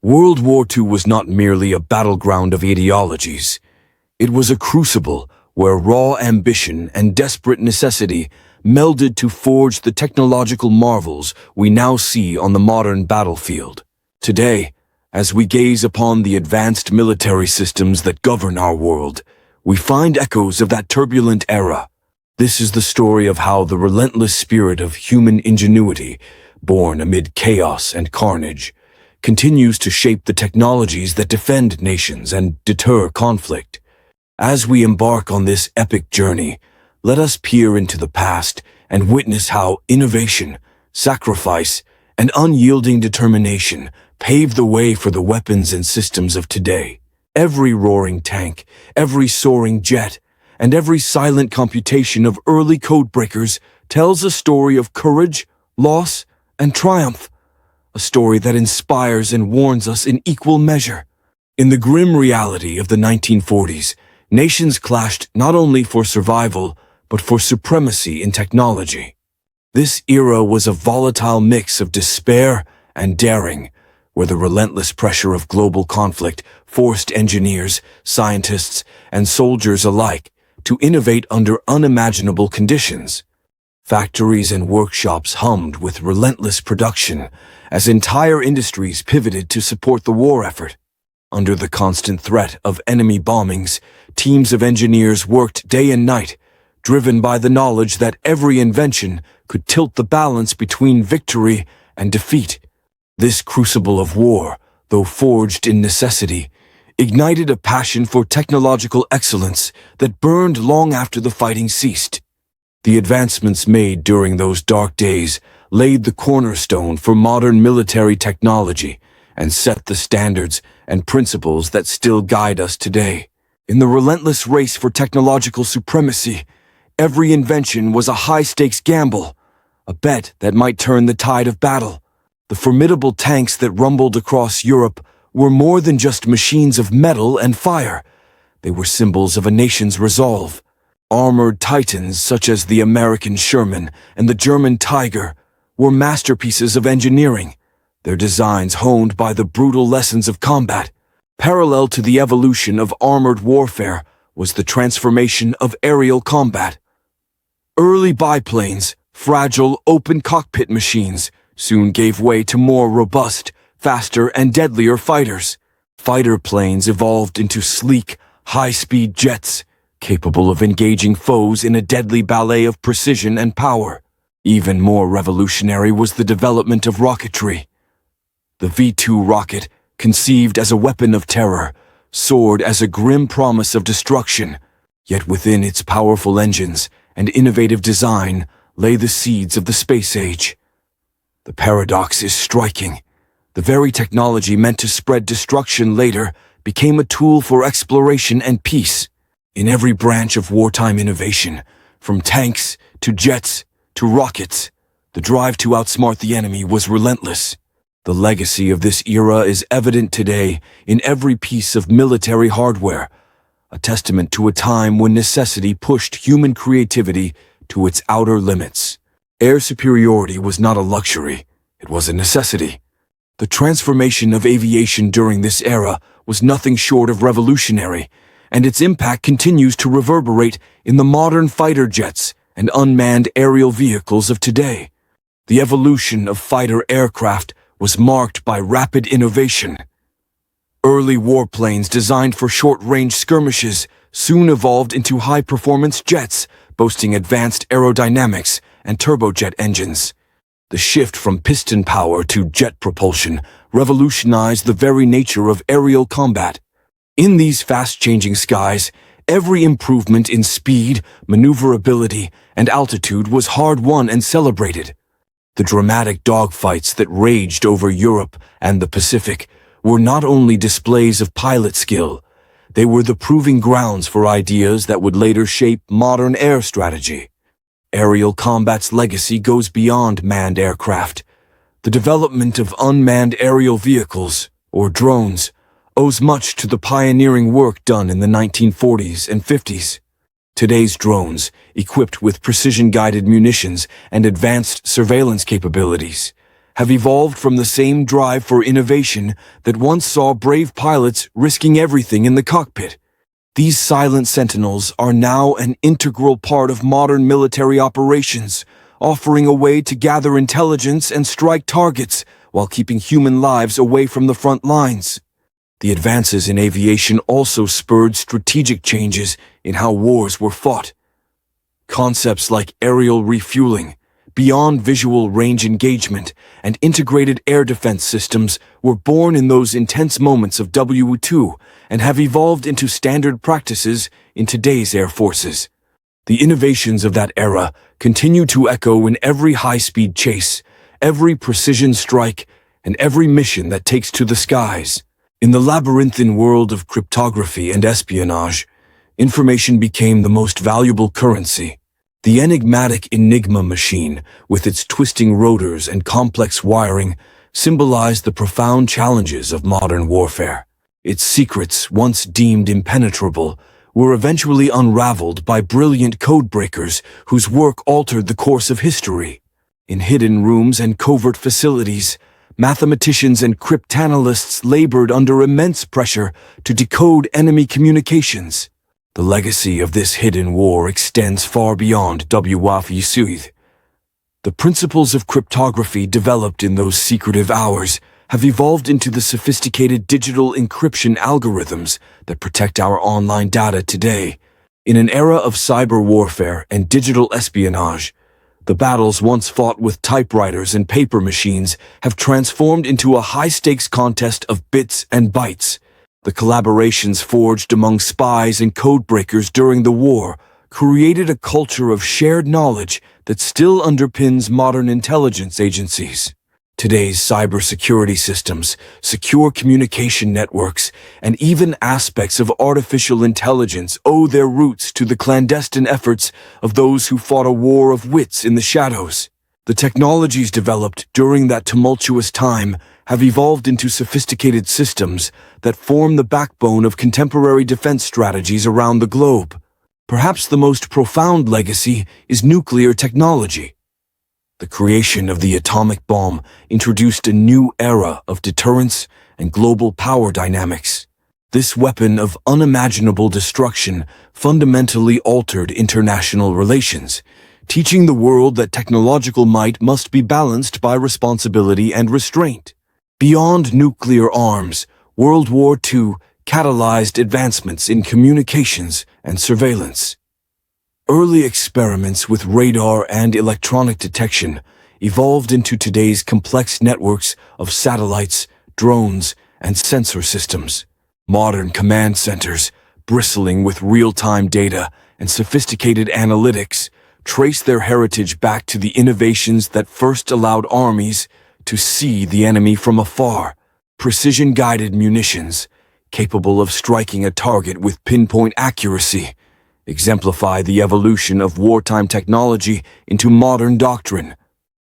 World War II was not merely a battleground of ideologies. It was a crucible where raw ambition and desperate necessity melded to forge the technological marvels we now see on the modern battlefield. Today, as we gaze upon the advanced military systems that govern our world, we find echoes of that turbulent era. This is the story of how the relentless spirit of human ingenuity, born amid chaos and carnage, continues to shape the technologies that defend nations and deter conflict. As we embark on this epic journey, let us peer into the past and witness how innovation, sacrifice, and unyielding determination paved the way for the weapons and systems of today. Every roaring tank, every soaring jet, and every silent computation of early codebreakers tells a story of courage, loss, and triumph. A story that inspires and warns us in equal measure. In the grim reality of the 1940s, nations clashed not only for survival, but for supremacy in technology. This era was a volatile mix of despair and daring, where the relentless pressure of global conflict forced engineers, scientists, and soldiers alike to innovate under unimaginable conditions. Factories and workshops hummed with relentless production as entire industries pivoted to support the war effort. Under the constant threat of enemy bombings, teams of engineers worked day and night, driven by the knowledge that every invention could tilt the balance between victory and defeat. This crucible of war, though forged in necessity, ignited a passion for technological excellence that burned long after the fighting ceased. The advancements made during those dark days laid the cornerstone for modern military technology and set the standards and principles that still guide us today. In the relentless race for technological supremacy, every invention was a high-stakes gamble, a bet that might turn the tide of battle. The formidable tanks that rumbled across Europe were more than just machines of metal and fire. They were symbols of a nation's resolve. Armored titans such as the American Sherman and the German Tiger were masterpieces of engineering, their designs honed by the brutal lessons of combat. Parallel to the evolution of armored warfare was the transformation of aerial combat. Early biplanes, fragile open cockpit machines, soon gave way to more robust, faster, and deadlier fighters. Fighter planes evolved into sleek, high-speed jets, capable of engaging foes in a deadly ballet of precision and power. Even more revolutionary was the development of rocketry. The V-2 rocket, conceived as a weapon of terror, soared as a grim promise of destruction, yet within its powerful engines and innovative design lay the seeds of the space age. The paradox is striking. The very technology meant to spread destruction later became a tool for exploration and peace. In every branch of wartime innovation, from tanks to jets to rockets, the drive to outsmart the enemy was relentless. The legacy of this era is evident today in every piece of military hardware, a testament to a time when necessity pushed human creativity to its outer limits. Air superiority was not a luxury, it was a necessity. The transformation of aviation during this era was nothing short of revolutionary, and its impact continues to reverberate in the modern fighter jets and unmanned aerial vehicles of today. The evolution of fighter aircraft was marked by rapid innovation. Early warplanes designed for short-range skirmishes soon evolved into high-performance jets, boasting advanced aerodynamics and turbojet engines. The shift from piston power to jet propulsion revolutionized the very nature of aerial combat. In these fast-changing skies, every improvement in speed, maneuverability, and altitude was hard-won and celebrated. The dramatic dogfights that raged over Europe and the Pacific were not only displays of pilot skill, they were the proving grounds for ideas that would later shape modern air strategy. Aerial combat's legacy goes beyond manned aircraft. The development of unmanned aerial vehicles, or drones, owes much to the pioneering work done in the 1940s and 50s. Today's drones, equipped with precision-guided munitions and advanced surveillance capabilities, have evolved from the same drive for innovation that once saw brave pilots risking everything in the cockpit. These silent sentinels are now an integral part of modern military operations, offering a way to gather intelligence and strike targets while keeping human lives away from the front lines. The advances in aviation also spurred strategic changes in how wars were fought. Concepts like aerial refueling, beyond visual range engagement, and integrated air defense systems were born in those intense moments of WWII and have evolved into standard practices in today's air forces. The innovations of that era continue to echo in every high-speed chase, every precision strike, and every mission that takes to the skies. In the labyrinthine world of cryptography and espionage, information became the most valuable currency. The enigmatic Enigma machine, with its twisting rotors and complex wiring, symbolized the profound challenges of modern warfare. Its secrets, once deemed impenetrable, were eventually unraveled by brilliant codebreakers whose work altered the course of history. In hidden rooms and covert facilities, mathematicians and cryptanalysts labored under immense pressure to decode enemy communications. The legacy of this hidden war extends far beyond WWII. The principles of cryptography developed in those secretive hours have evolved into the sophisticated digital encryption algorithms that protect our online data today. In an era of cyber warfare and digital espionage, the battles once fought with typewriters and paper machines have transformed into a high-stakes contest of bits and bytes. The collaborations forged among spies and codebreakers during the war created a culture of shared knowledge that still underpins modern intelligence agencies. Today's cybersecurity systems, secure communication networks, and even aspects of artificial intelligence owe their roots to the clandestine efforts of those who fought a war of wits in the shadows. The technologies developed during that tumultuous time have evolved into sophisticated systems that form the backbone of contemporary defense strategies around the globe. Perhaps the most profound legacy is nuclear technology. The creation of the atomic bomb introduced a new era of deterrence and global power dynamics. This weapon of unimaginable destruction fundamentally altered international relations, teaching the world that technological might must be balanced by responsibility and restraint. Beyond nuclear arms, World War II catalyzed advancements in communications and surveillance. Early experiments with radar and electronic detection evolved into today's complex networks of satellites, drones, and sensor systems. Modern command centers, bristling with real-time data and sophisticated analytics, trace their heritage back to the innovations that first allowed armies to see the enemy from afar. Precision-guided munitions, capable of striking a target with pinpoint accuracy, exemplify the evolution of wartime technology into modern doctrine.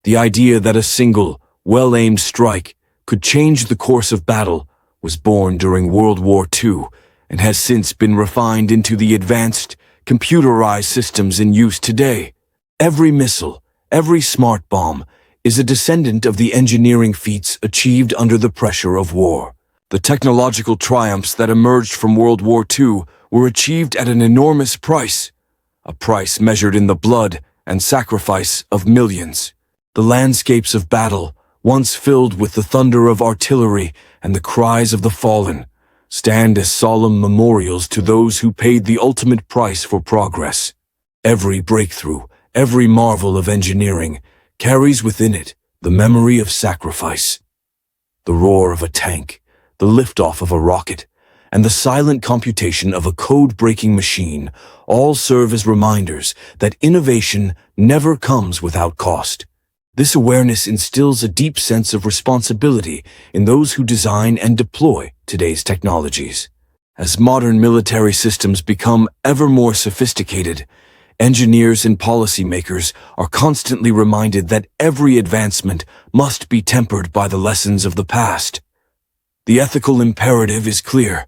The idea that a single, well-aimed strike could change the course of battle was born during World War II and has since been refined into the advanced, computerized systems in use today. Every missile, every smart bomb, is a descendant of the engineering feats achieved under the pressure of war. The technological triumphs that emerged from World War II were achieved at an enormous price, a price measured in the blood and sacrifice of millions. The landscapes of battle, once filled with the thunder of artillery and the cries of the fallen, stand as solemn memorials to those who paid the ultimate price for progress. Every breakthrough, every marvel of engineering, carries within it the memory of sacrifice. The roar of a tank, the liftoff of a rocket, and the silent computation of a code-breaking machine all serve as reminders that innovation never comes without cost. This awareness instills a deep sense of responsibility in those who design and deploy today's technologies. As modern military systems become ever more sophisticated, engineers and policymakers are constantly reminded that every advancement must be tempered by the lessons of the past. The ethical imperative is clear.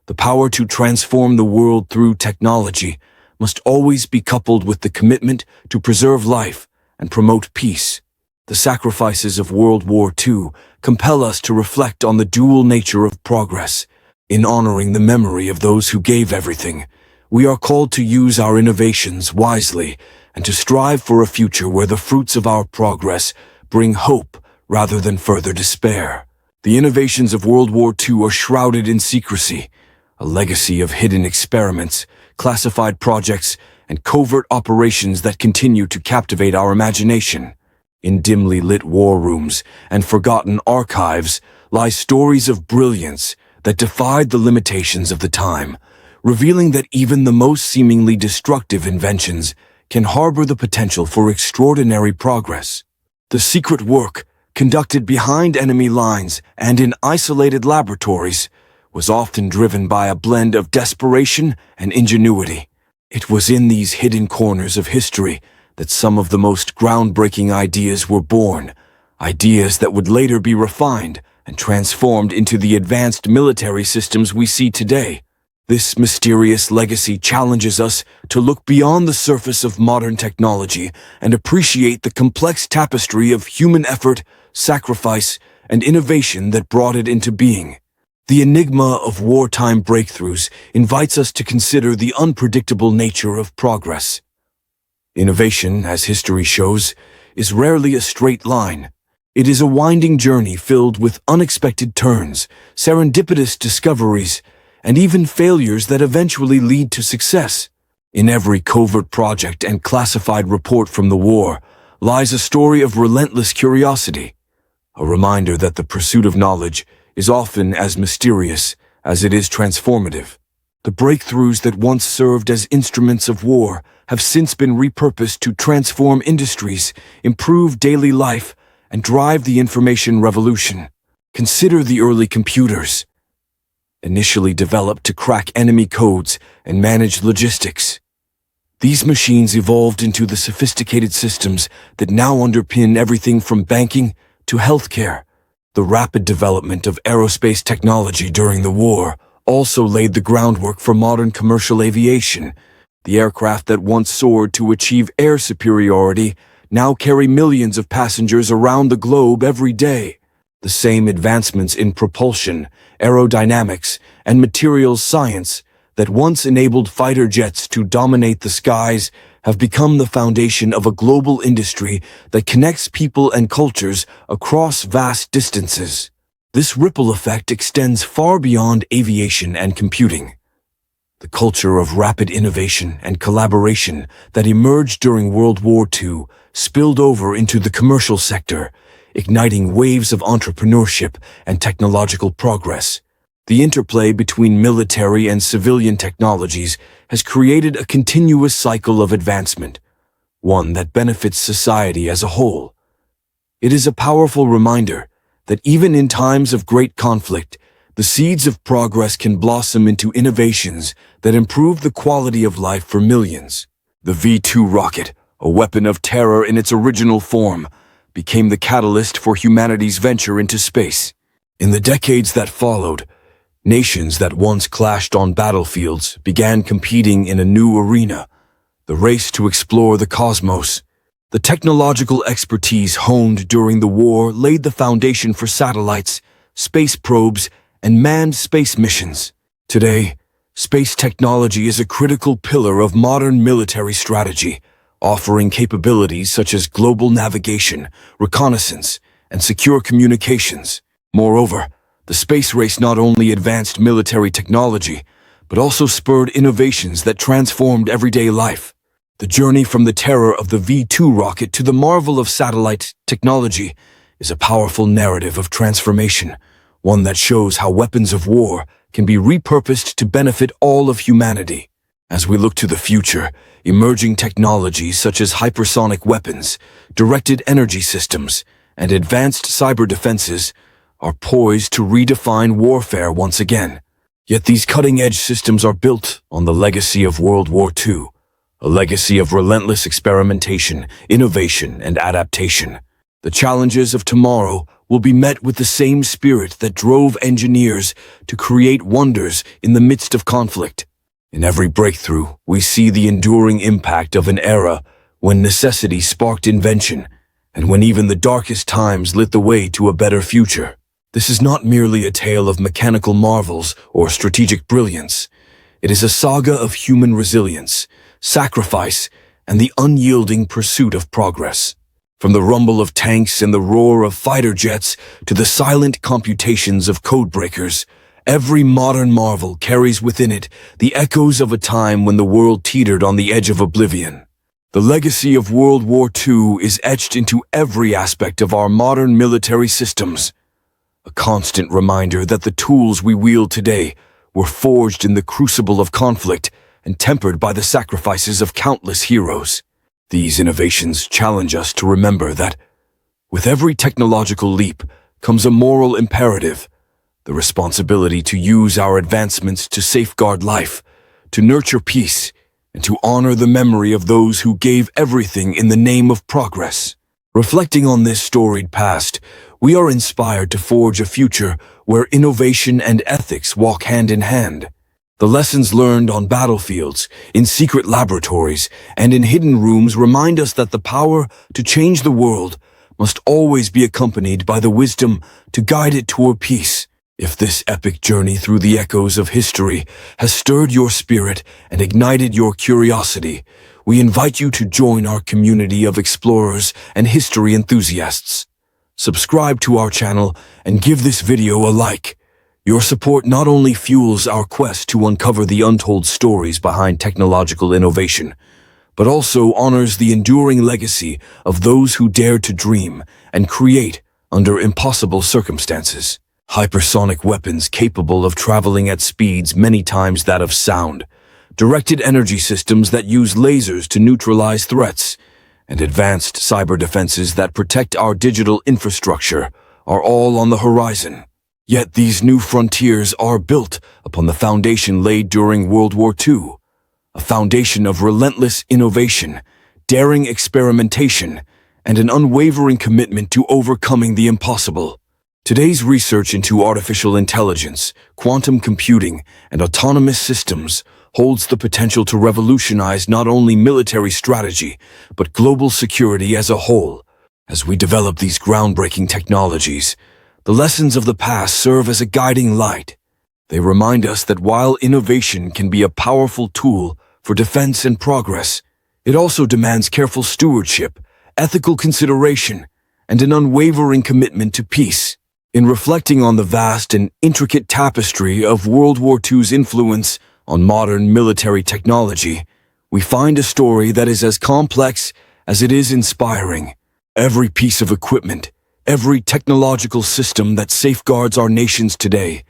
The power to transform the world through technology must always be coupled with the commitment to preserve life and promote peace. The sacrifices of World War II compel us to reflect on the dual nature of progress. In honoring the memory of those who gave everything, we are called to use our innovations wisely and to strive for a future where the fruits of our progress bring hope rather than further despair. The innovations of World War II are shrouded in secrecy, a legacy of hidden experiments, classified projects, and covert operations that continue to captivate our imagination. In dimly lit war rooms and forgotten archives lie stories of brilliance that defied the limitations of the time, revealing that even the most seemingly destructive inventions can harbor the potential for extraordinary progress. The secret work, conducted behind enemy lines and in isolated laboratories, was often driven by a blend of desperation and ingenuity. It was in these hidden corners of history that some of the most groundbreaking ideas were born, ideas that would later be refined and transformed into the advanced military systems we see today. This mysterious legacy challenges us to look beyond the surface of modern technology and appreciate the complex tapestry of human effort, sacrifice, and innovation that brought it into being. The enigma of wartime breakthroughs invites us to consider the unpredictable nature of progress. Innovation, as history shows, is rarely a straight line. It is a winding journey filled with unexpected turns, serendipitous discoveries, and even failures that eventually lead to success. In every covert project and classified report from the war lies a story of relentless curiosity, a reminder that the pursuit of knowledge is often as mysterious as it is transformative. The breakthroughs that once served as instruments of war have since been repurposed to transform industries, improve daily life, and drive the information revolution. Consider the early computers, initially developed to crack enemy codes and manage logistics. These machines evolved into the sophisticated systems that now underpin everything from banking to healthcare. The rapid development of aerospace technology during the war also laid the groundwork for modern commercial aviation. The aircraft that once soared to achieve air superiority now carry millions of passengers around the globe every day. The same advancements in propulsion, aerodynamics, and materials science that once enabled fighter jets to dominate the skies have become the foundation of a global industry that connects people and cultures across vast distances. This ripple effect extends far beyond aviation and computing. The culture of rapid innovation and collaboration that emerged during World War II spilled over into the commercial sector, igniting waves of entrepreneurship and technological progress. The interplay between military and civilian technologies has created a continuous cycle of advancement, one that benefits society as a whole. It is a powerful reminder that even in times of great conflict, the seeds of progress can blossom into innovations that improve the quality of life for millions. The V-2 rocket, a weapon of terror in its original form, became the catalyst for humanity's venture into space. In the decades that followed, nations that once clashed on battlefields began competing in a new arena, the race to explore the cosmos. The technological expertise honed during the war laid the foundation for satellites, space probes, and manned space missions. Today, space technology is a critical pillar of modern military strategy, offering capabilities such as global navigation, reconnaissance, and secure communications. Moreover, the space race not only advanced military technology, but also spurred innovations that transformed everyday life. The journey from the terror of the V-2 rocket to the marvel of satellite technology is a powerful narrative of transformation, one that shows how weapons of war can be repurposed to benefit all of humanity. As we look to the future, emerging technologies such as hypersonic weapons, directed energy systems, and advanced cyber defenses are poised to redefine warfare once again. Yet these cutting-edge systems are built on the legacy of World War II, a legacy of relentless experimentation, innovation, and adaptation. The challenges of tomorrow will be met with the same spirit that drove engineers to create wonders in the midst of conflict. In every breakthrough, we see the enduring impact of an era when necessity sparked invention and when even the darkest times lit the way to a better future. This is not merely a tale of mechanical marvels or strategic brilliance. It is a saga of human resilience, sacrifice, and the unyielding pursuit of progress. From the rumble of tanks and the roar of fighter jets to the silent computations of codebreakers, every modern marvel carries within it the echoes of a time when the world teetered on the edge of oblivion. The legacy of World War II is etched into every aspect of our modern military systems, a constant reminder that the tools we wield today were forged in the crucible of conflict and tempered by the sacrifices of countless heroes. These innovations challenge us to remember that, with every technological leap, comes a moral imperative, the responsibility to use our advancements to safeguard life, to nurture peace, and to honor the memory of those who gave everything in the name of progress. Reflecting on this storied past, we are inspired to forge a future where innovation and ethics walk hand in hand. The lessons learned on battlefields, in secret laboratories, and in hidden rooms remind us that the power to change the world must always be accompanied by the wisdom to guide it toward peace. If this epic journey through the echoes of history has stirred your spirit and ignited your curiosity, we invite you to join our community of explorers and history enthusiasts. Subscribe to our channel and give this video a like. Your support not only fuels our quest to uncover the untold stories behind technological innovation, but also honors the enduring legacy of those who dared to dream and create under impossible circumstances. Hypersonic weapons capable of traveling at speeds many times that of sound, directed energy systems that use lasers to neutralize threats, and advanced cyber defenses that protect our digital infrastructure are all on the horizon. Yet these new frontiers are built upon the foundation laid during World War II, a foundation of relentless innovation, daring experimentation, and an unwavering commitment to overcoming the impossible. Today's research into artificial intelligence, quantum computing, and autonomous systems holds the potential to revolutionize not only military strategy, but global security as a whole. As we develop these groundbreaking technologies, the lessons of the past serve as a guiding light. They remind us that while innovation can be a powerful tool for defense and progress, it also demands careful stewardship, ethical consideration, and an unwavering commitment to peace. In reflecting on the vast and intricate tapestry of World War II's influence on modern military technology, we find a story that is as complex as it is inspiring. Every piece of equipment, every technological system that safeguards our nations today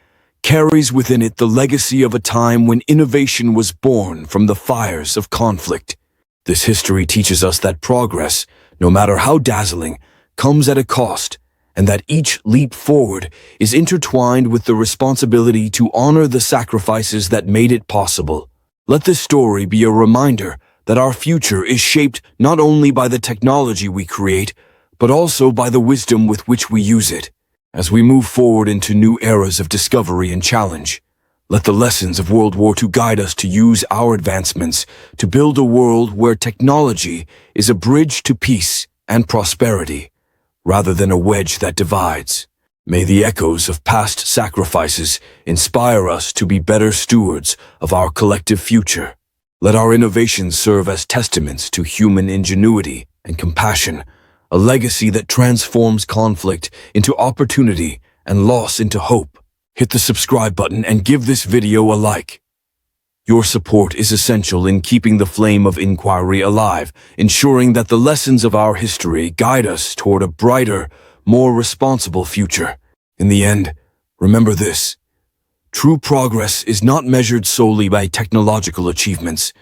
carries within it the legacy of a time when innovation was born from the fires of conflict. This history teaches us that progress, no matter how dazzling, comes at a cost, and that each leap forward is intertwined with the responsibility to honor the sacrifices that made it possible. Let this story be a reminder that our future is shaped not only by the technology we create, but also by the wisdom with which we use it. As we move forward into new eras of discovery and challenge, let the lessons of World War II guide us to use our advancements to build a world where technology is a bridge to peace and prosperity, rather than a wedge that divides. May the echoes of past sacrifices inspire us to be better stewards of our collective future. Let our innovations serve as testaments to human ingenuity and compassion, a legacy that transforms conflict into opportunity and loss into hope. Hit the subscribe button and give this video a like. Your support is essential in keeping the flame of inquiry alive, ensuring that the lessons of our history guide us toward a brighter, more responsible future. In the end, remember this: true progress is not measured solely by technological achievements,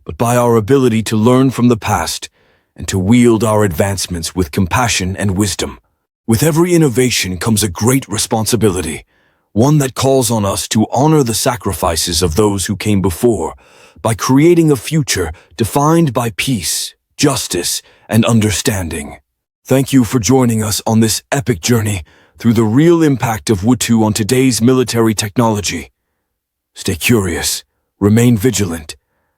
but by our ability to learn from the past and to wield our advancements with compassion and wisdom. With every innovation comes a great responsibility, one that calls on us to honor the sacrifices of those who came before by creating a future defined by peace, justice, and understanding. Thank you for joining us on this epic journey through the real impact of WWII on today's military technology. Stay curious, remain vigilant,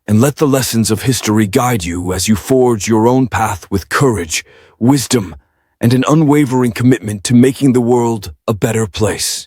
and let the lessons of history guide you as you forge your own path with courage, wisdom, and an unwavering commitment to making the world a better place.